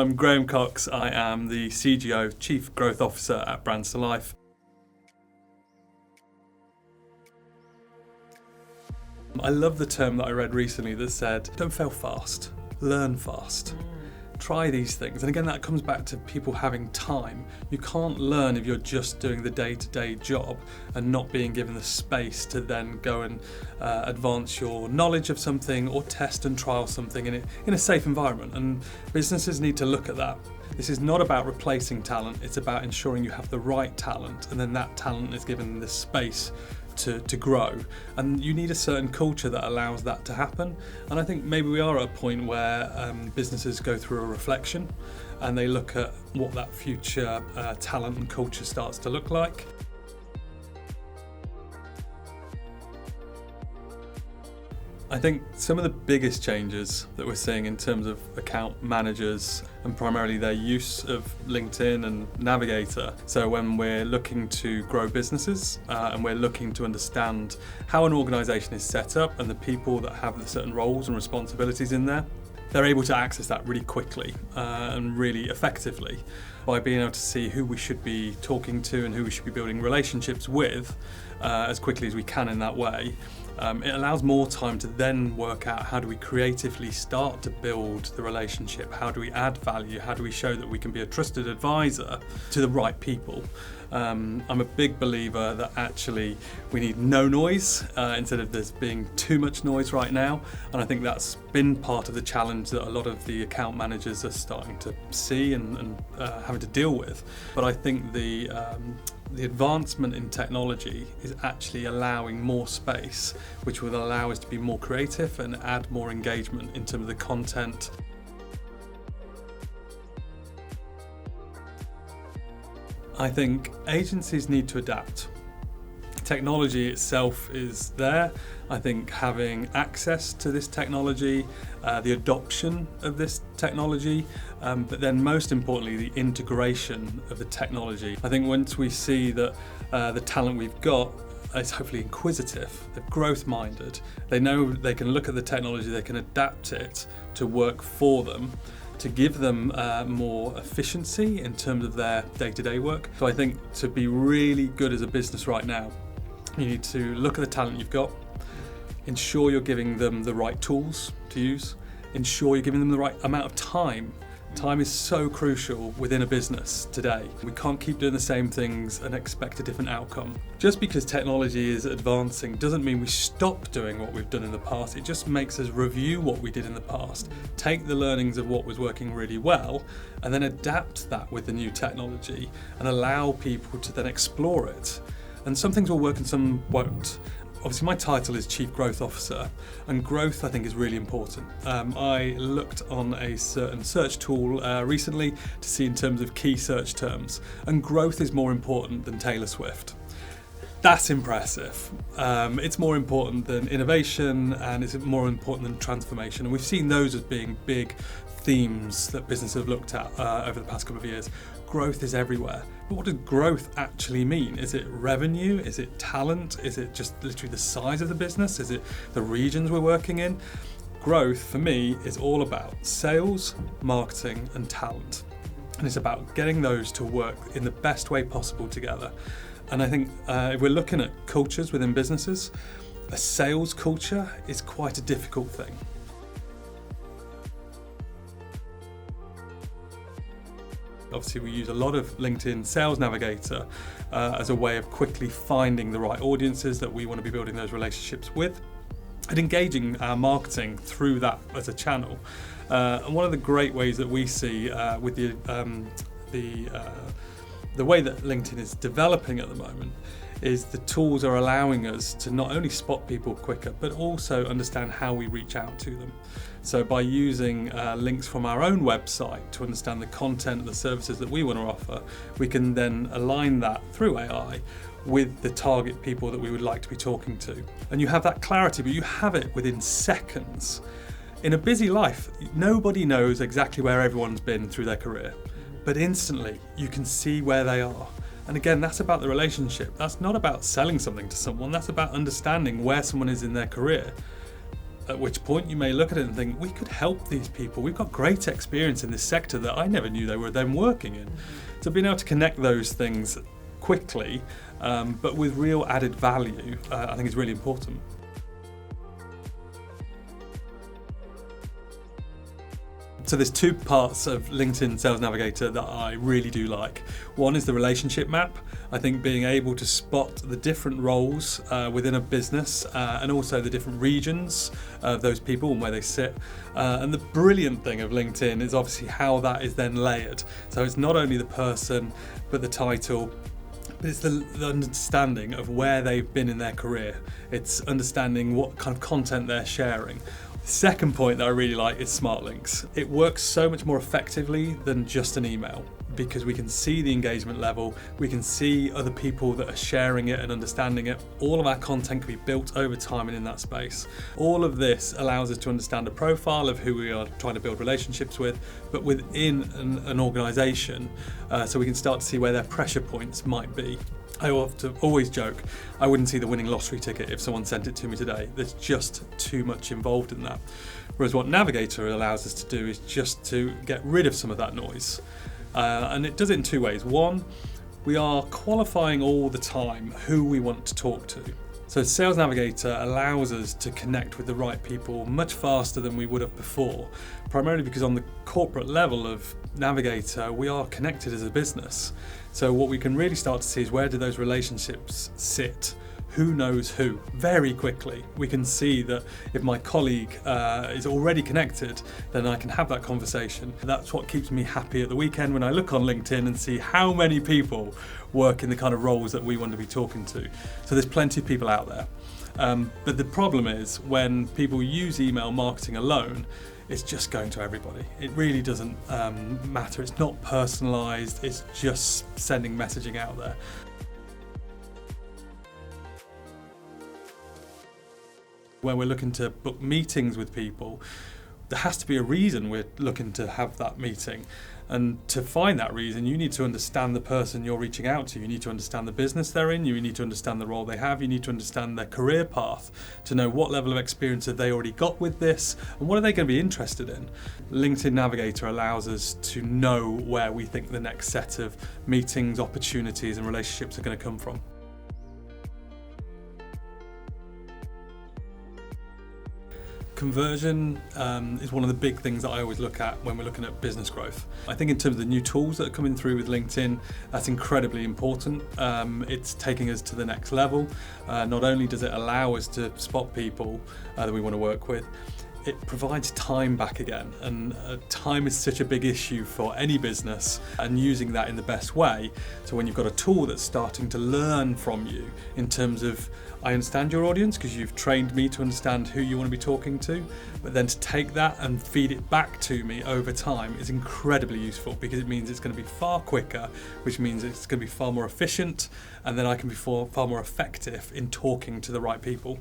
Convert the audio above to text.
I'm Graham Cox. I am the CGO, Chief Growth Officer at Brands2Life. I love the term that I read recently that said, don't fail fast, learn fast. Try these things. And again, that comes back to people having time. You can't learn if you're just doing the day-to-day job and not being given the space to then go and advance your knowledge of something or test and trial something in a safe environment. And businesses need to look at that. This is not about replacing talent, it's about ensuring you have the right talent, and then that talent is given the space to grow, and you need a certain culture that allows that to happen. And I think maybe we are at a point where businesses go through a reflection and they look at what that future talent and culture starts to look like. I think some of the biggest changes that we're seeing in terms of account managers and primarily their use of LinkedIn and Navigator. So when we're looking to grow businesses and we're looking to understand how an organisation is set up and the people that have certain roles and responsibilities in there, they're able to access that really quickly and really effectively by being able to see who we should be talking to and who we should be building relationships with as quickly as we can in that way. It allows more time to then work out how do we creatively start to build the relationship, how do we add value, how do we show that we can be a trusted advisor to the right people. I'm a big believer that actually we need no noise instead of there's being too much noise right now, and I think that's been part of the challenge that a lot of the account managers are starting to see and having to deal with. But I think the advancement in technology is actually allowing more space, which will allow us to be more creative and add more engagement in terms of the content. I think agencies need to adapt. Technology itself is there. I think having access to this technology, the adoption of this technology, but then most importantly, the integration of the technology. I think once we see that the talent we've got is hopefully inquisitive, they're growth-minded, they know they can look at the technology, they can adapt it to work for them, to give them more efficiency in terms of their day-to-day work. So I think to be really good as a business right now, you need to look at the talent you've got, ensure you're giving them the right tools to use, ensure you're giving them the right amount of time. Time is so crucial within a business today. We can't keep doing the same things and expect a different outcome. Just because technology is advancing doesn't mean we stop doing what we've done in the past. It just makes us review what we did in the past, take the learnings of what was working really well, and then adapt that with the new technology and allow people to then explore it. And some things will work and some won't. Obviously my title is Chief Growth Officer, and growth I think is really important. I looked on a certain search tool recently to see in terms of key search terms, and growth is more important than Taylor Swift. That's impressive. It's more important than innovation, and it's more important than transformation. And we've seen those as being big themes that businesses have looked at over the past couple of years. Growth is everywhere. But what does growth actually mean? Is it revenue? Is it talent? Is it just literally the size of the business? Is it the regions we're working in? Growth for me is all about sales, marketing, and talent. And it's about getting those to work in the best way possible together. And I think if we're looking at cultures within businesses, a sales culture is quite a difficult thing. Obviously we use a lot of LinkedIn Sales Navigator as a way of quickly finding the right audiences that we want to be building those relationships with and engaging our marketing through that as a channel. And one of the great ways that we see with the way that LinkedIn is developing at the moment is the tools are allowing us to not only spot people quicker, but also understand how we reach out to them. So by using links from our own website to understand the content and the services that we want to offer, we can then align that through AI with the target people that we would like to be talking to. And you have that clarity, but you have it within seconds. In a busy life, nobody knows exactly where everyone's been through their career, but instantly you can see where they are. And again, that's about the relationship. That's not about selling something to someone. That's about understanding where someone is in their career. at which point you may look at it and think, we could help these people. We've got great experience in this sector that I never knew they were then working in. So being able to connect those things quickly, but with real added value, I think is really important. So there's two parts of LinkedIn Sales Navigator that I really do like. One is the relationship map. I think being able to spot the different roles within a business and also the different regions of those people and where they sit. And the brilliant thing of LinkedIn is obviously how that is then layered. So it's not only the person, but the title, but it's the understanding of where they've been in their career. It's understanding what kind of content they're sharing. Second point that I really like is smart links. It works so much more effectively than just an email because we can see the engagement level, we can see other people that are sharing it and understanding it. All of our content can be built over time and in that space. All of this allows us to understand a profile of who we are trying to build relationships with, but within an organisation, so we can start to see where their pressure points might be. I always joke, I wouldn't see the winning lottery ticket if someone sent it to me today. There's just too much involved in that. Whereas what Navigator allows us to do is just to get rid of some of that noise. And it does it in two ways. One, we are qualifying all the time who we want to talk to. So Sales Navigator allows us to connect with the right people much faster than we would have before, primarily because on the corporate level of Navigator, we are connected as a business. So what we can really start to see is where do those relationships sit? Who knows who? Very quickly. We can see that if my colleague is already connected, then I can have that conversation. That's what keeps me happy at the weekend when I look on LinkedIn and see how many people work in the kind of roles that we want to be talking to. So there's plenty of people out there. But the problem is when people use email marketing alone, it's just going to everybody. It really doesn't matter. It's not personalized. It's just sending messaging out there. When we're looking to book meetings with people, there has to be a reason we're looking to have that meeting. And to find that reason, you need to understand the person you're reaching out to. You need to understand the business they're in. You need to understand the role they have. You need to understand their career path to know what level of experience have they already got with this and what are they going to be interested in. LinkedIn Navigator allows us to know where we think the next set of meetings, opportunities and relationships are going to come from. Conversion is one of the big things that I always look at when we're looking at business growth. I think in terms of the new tools that are coming through with LinkedIn, that's incredibly important. It's taking us to the next level. Not only does it allow us to spot people that we want to work with, it provides time back again, and time is such a big issue for any business, and using that in the best way. So when you've got a tool that's starting to learn from you in terms of, I understand your audience because you've trained me to understand who you want to be talking to, but then to take that and feed it back to me over time is incredibly useful because it means it's going to be far quicker, which means it's going to be far more efficient, and then I can be far more effective in talking to the right people.